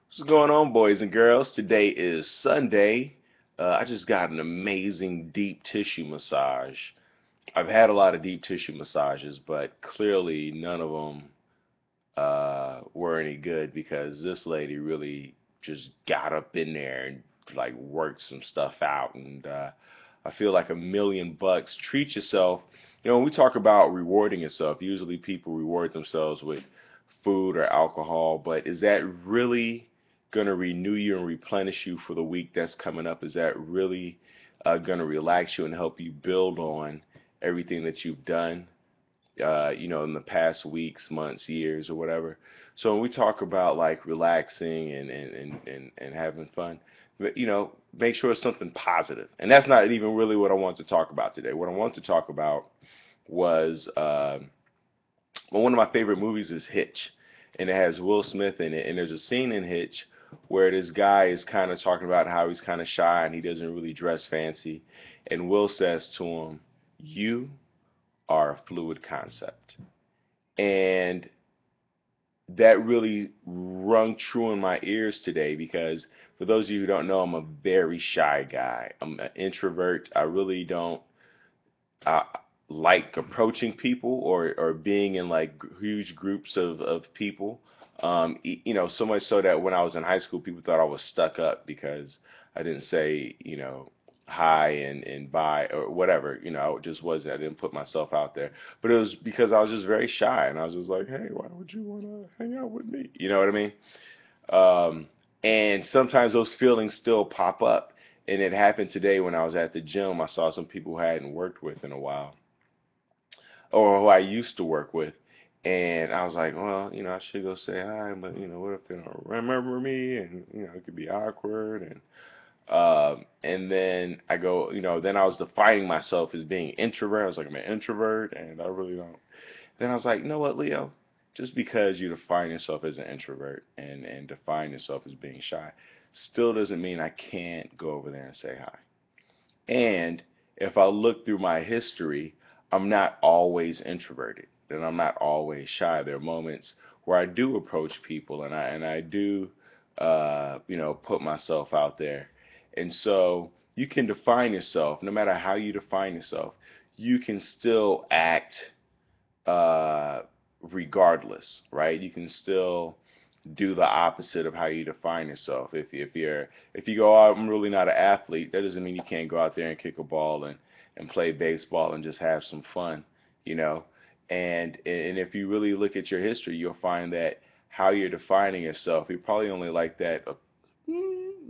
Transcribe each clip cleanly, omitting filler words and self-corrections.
What's going on, boys and girls? Today is Sunday. I just got an amazing deep tissue massage. I've had a lot of deep tissue massages, but clearly none of them were any good because this lady really just got up in there and like worked some stuff out. And I feel like $1,000,000. Treat yourself. You know, when we talk about rewarding yourself, usually people reward themselves with food or alcohol, but is that really going to renew you and replenish you for the week that's coming up? Is that really going to relax you and help you build on everything that you've done, in the past weeks, months, years, or whatever? So when we talk about like relaxing and having fun, make sure it's something positive. And that's not even really what I want to talk about today. What I want to talk about was well, one of my favorite movies is Hitch, and it has Will Smith in it. And there's a scene in Hitch where this guy is kind of talking about how he's kind of shy and he doesn't really dress fancy. And Will says to him, "You are a fluid concept." And that really rung true in my ears today because for those of you who don't know, I'm a very shy guy. I'm an introvert. I really don't uh, like approaching people or being in like huge groups of people. So much so that when I was in high school, people thought I was stuck up because I didn't say, hi and bye or whatever. I just wasn't. I didn't put myself out there. But it was because I was just very shy, and I was just like, hey, why would you want to hang out with me? You know what I mean? And sometimes those feelings still pop up. And it happened today when I was at the gym. I saw some people who I hadn't worked with in a while or who I used to work with. And I was like, well, I should go say hi, but what if they don't remember me? And it could be awkward. And then I go, then I was defining myself as being introvert. I was like, I'm an introvert, and I really don't. Then I was like, you know what, Leo? Just because you define yourself as an introvert and define yourself as being shy, still doesn't mean I can't go over there and say hi. And if I look through my history, I'm not always introverted and I'm not always shy. There are moments where I do approach people and I do put myself out there. And so you can define yourself, no matter how you define yourself, you can still act uh, regardless, right? You can still do the opposite of how you define yourself. If you go, oh, I'm really not an athlete, that doesn't mean you can't go out there and kick a ball and play baseball and just have some fun, you know. And if you really look at your history, you'll find that how you're defining yourself, you're probably only like that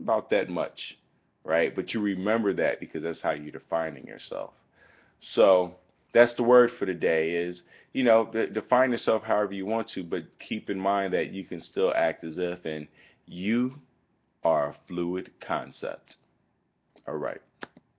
about that much, right? But you remember that because that's how you're defining yourself. So that's the word for the day is, define yourself however you want to, but keep in mind that you can still act as if and you are a fluid concept. All right.